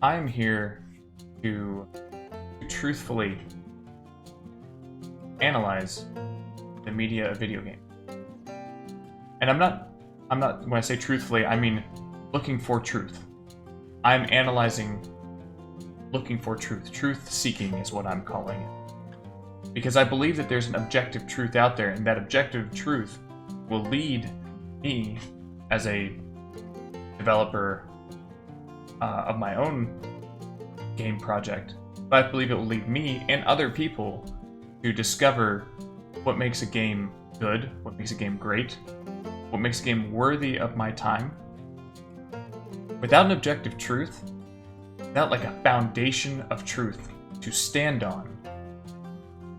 I'm here to truthfully analyze the media of video games. And when I say truthfully, I mean looking for truth. I'm analyzing, looking for truth. Truth seeking is what I'm calling it. Because I believe that there's an objective truth out there, and that objective truth will lead me as a developer of my own game project. But I believe it will lead me and other people to discover what makes a game good, what makes a game great, what makes a game worthy of my time. Without an objective truth, without like a foundation of truth to stand on,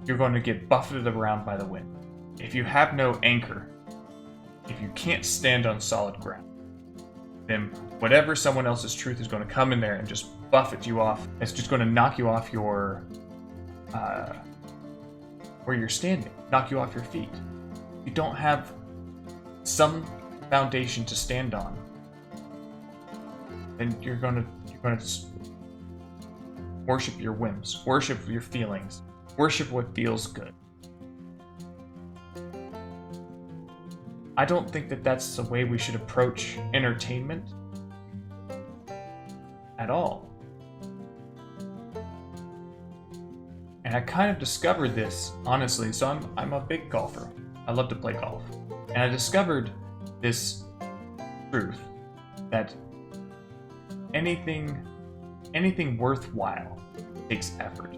you're going to get buffeted around by the wind. If you have no anchor, if you can't stand on solid ground, then whatever someone else's truth is going to come in there and just buffet you off. It's just going to knock you off your where you're standing, knock you off your feet. You don't have some foundation to stand on, then you're going to worship your whims, worship your feelings, worship what feels good. I don't think that that's the way we should approach entertainment at all. And I kind of discovered this, honestly. So I'm a big golfer. I love to play golf. And I discovered this truth that anything worthwhile takes effort.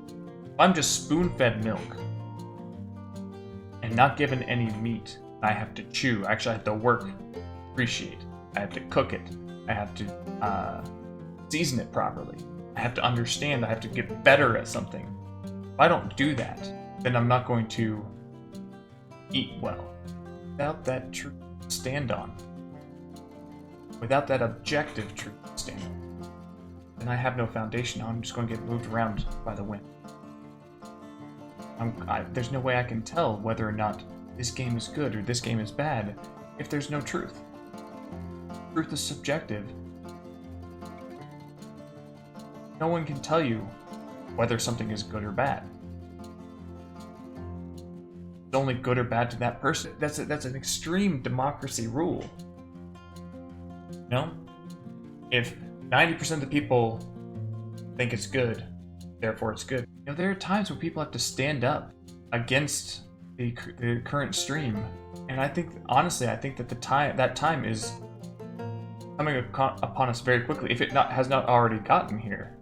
If I'm just spoon-fed milk and not given any meat, I have to chew. Actually, I have to work, appreciate. I have to cook it. I have to season it properly. I have to understand. I have to get better at something. If I don't do that, then I'm not going to eat well. Without that truth to stand on, without that objective truth to stand on, then I have no foundation. I'm just going to get moved around by the wind. There's no way I can tell whether or not this game is good or this game is bad if there's no truth. Truth is subjective. No one can tell you whether something is good or bad. It's only good or bad to that person. That's an extreme democracy rule. You know? If 90% of the people think it's good, therefore it's good. You know, there are times when people have to stand up against the current stream, and I think, honestly, that that time is coming upon us very quickly, if it has not already gotten here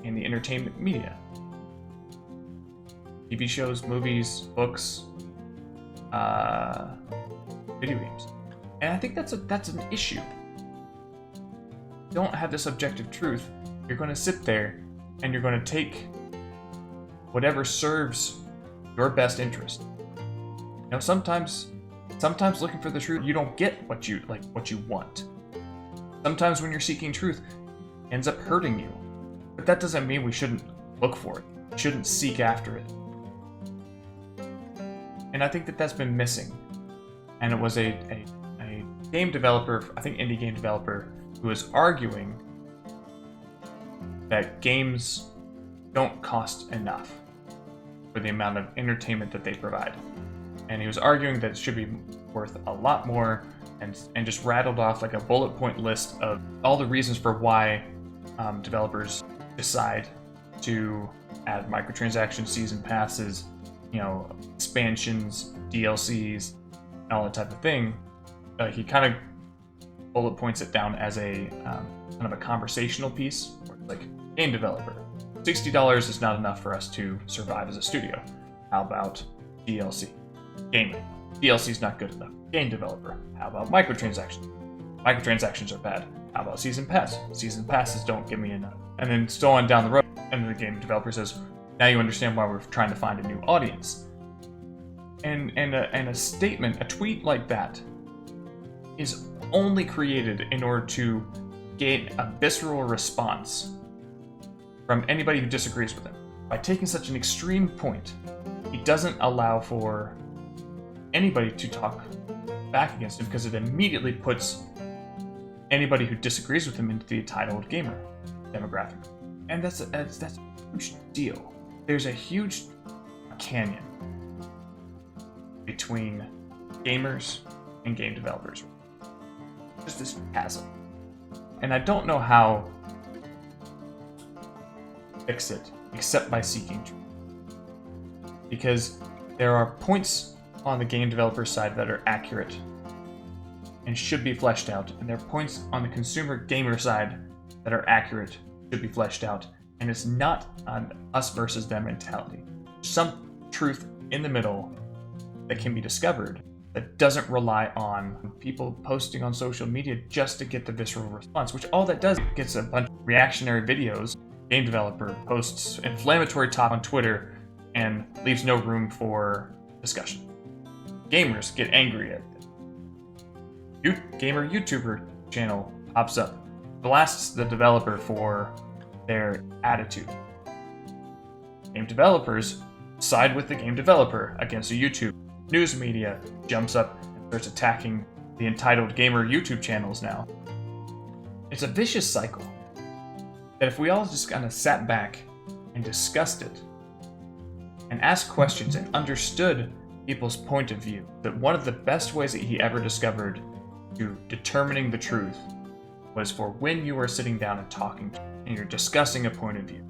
in the entertainment media. TV shows, movies, books, video games. And I think that's an issue. You don't have this objective truth. You're going to sit there and you're going to take whatever serves your best interest. You know, sometimes looking for the truth, you don't get what you want. Sometimes when you're seeking truth, it ends up hurting you. But that doesn't mean we shouldn't look for it. We shouldn't seek after it. And I think that that's been missing. And it was a game developer, I think indie game developer, who was arguing that games don't cost enough for the amount of entertainment that they provide. And he was arguing that it should be worth a lot more, and just rattled off like a bullet point list of all the reasons for why developers decide to add microtransactions, season passes, you know, expansions, DLCs, and all that type of thing. He kind of bullet points it down as a kind of a conversational piece, where it's like, game developer, $60 is not enough for us to survive as a studio. How about DLC? Gaming. DLC is not good enough. Game developer. How about microtransactions? Microtransactions are bad. How about season pass? Season passes don't give me enough. And then so on down the road. And then the game developer says, now you understand why we're trying to find a new audience. And a statement, a tweet like that, is only created in order to gain a visceral response from anybody who disagrees with him. By taking such an extreme point, he doesn't allow for anybody to talk back against him, because it immediately puts anybody who disagrees with him into the entitled gamer demographic. And that's a huge deal. There's a huge canyon between gamers and game developers. Just this chasm. And I don't know how to fix it except by seeking truth. Because there are points on the game developer side that are accurate and should be fleshed out, and there are points on the consumer gamer side that are accurate, should be fleshed out, and it's not an us versus them mentality. Some truth in the middle that can be discovered that doesn't rely on people posting on social media just to get the visceral response, which all that does gets a bunch of reactionary videos. Game developer posts inflammatory talk on Twitter and leaves no room for discussion. Gamers get angry at it. Gamer YouTuber channel pops up, blasts the developer for their attitude. Game developers side with the game developer against the YouTube. News media jumps up and starts attacking the entitled gamer YouTube channels now. It's a vicious cycle that if we all just kind of sat back and discussed it and asked questions and understood people's point of view, that one of the best ways that he ever discovered to determining the truth was for when you are sitting down and talking and you're discussing a point of view,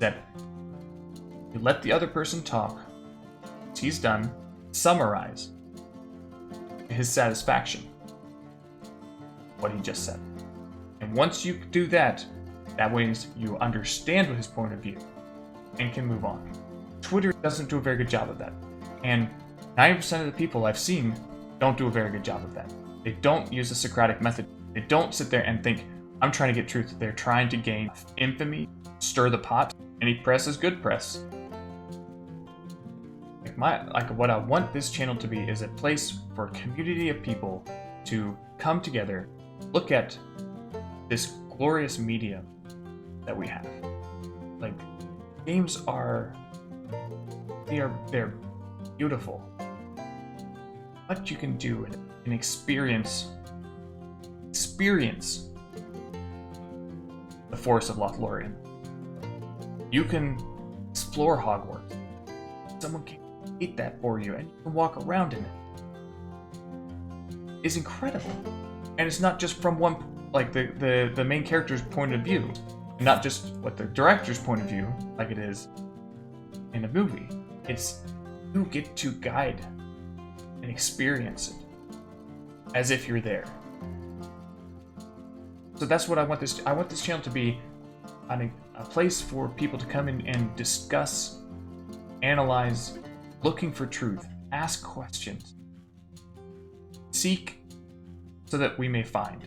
that you let the other person talk, once he's done, summarize his satisfaction what he just said. And once you do that, that means you understand his point of view and can move on. Twitter doesn't do a very good job of that. And 90% of the people I've seen don't do a very good job of that. They don't use the Socratic method. They don't sit there and think, I'm trying to get truth. They're trying to gain infamy, stir the pot. Any press is good press. What I want this channel to be is a place for a community of people to come together, look at this glorious medium that we have. Like, games they're beautiful. What you can do and experience the forest of Lothlorien. You can explore Hogwarts. Someone can eat that for you, and you can walk around in it. It's incredible, and it's not just from one, like the main character's point of view, not just what the director's point of view, like it is in a movie. It's you get to guide and experience it as if you're there. So that's what I want this. I want this channel to be a place for people to come in and discuss, analyze, looking for truth, ask questions, seek, so that we may find.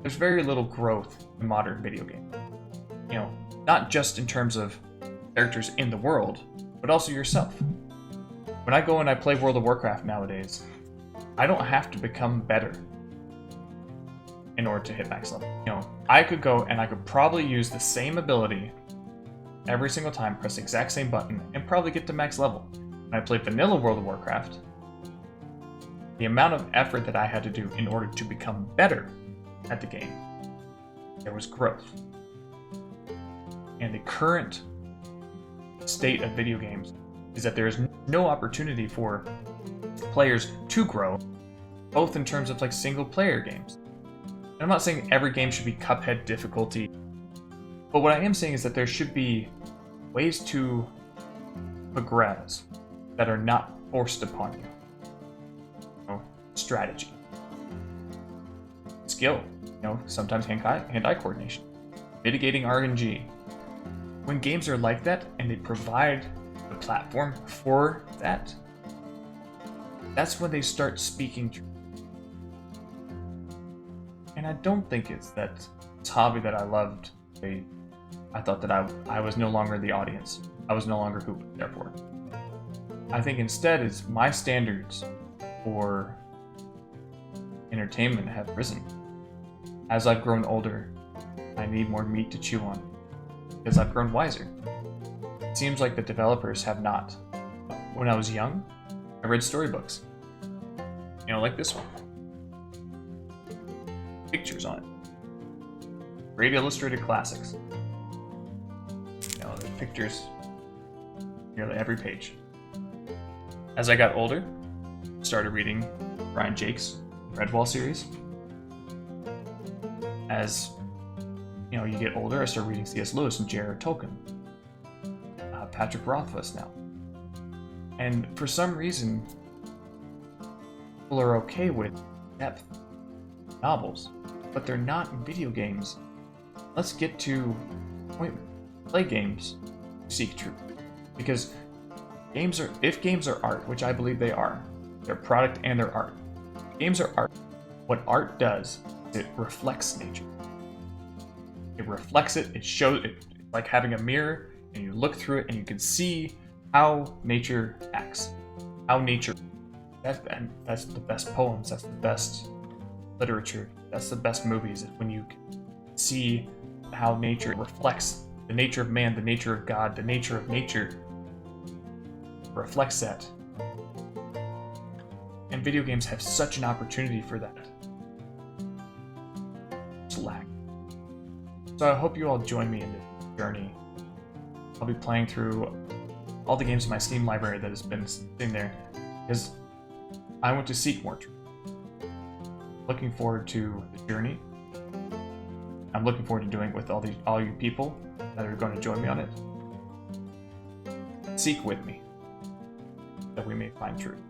There's very little growth in modern video games. You know, not just in terms of characters in the world, but also yourself. When I go and I play World of Warcraft nowadays, I don't have to become better in order to hit max level. You know, I could go and I could probably use the same ability every single time, press the exact same button, and probably get to max level. When I played vanilla World of Warcraft, the amount of effort that I had to do in order to become better at the game, there was growth. And the current state of video games is that there is no opportunity for players to grow, both in terms of like single player games. And I'm not saying every game should be Cuphead difficulty, but what I am saying is that there should be ways to progress that are not forced upon you. You know, strategy, skill, you know, sometimes hand-eye coordination, mitigating RNG. When games are like that and they provide the platform for that, that's when they start speaking truth. And I don't think it's that this hobby that I loved. I thought that I was no longer the audience. I was no longer who was there for. I think instead it's my standards for entertainment have risen. As I've grown older, I need more meat to chew on because I've grown wiser. It seems like the developers have not. When I was young, I read storybooks. You know, like this one. pictures on it. Great illustrated classics. There's pictures nearly every page. As I got older, I started reading Brian Jakes' Redwall series. As you get older, I started reading C.S. Lewis and J.R.R. Tolkien, Patrick Rothfuss now. And for some reason, people are okay with depth novels, but they're not in video games. Let's get to appointment. Play games, seek truth. Because if games are art, which I believe they are, they're product and they're art. Games are art. What art does is it reflects nature. It reflects it, it shows it, like having a mirror, and you look through it and you can see how nature acts. How nature, and that's the best poems, that's the best literature, that's the best movies, is when you can see how nature reflects the nature of man, the nature of God, the nature of nature reflects that. And video games have such an opportunity for that. It's lack. So I hope you all join me in this journey. I'll be playing through all the games in my Steam library that has been sitting there, because I want to seek more truth. Looking forward to the journey. I'm looking forward to doing it with all you people that are going to join me on it. Seek with me, that we may find truth.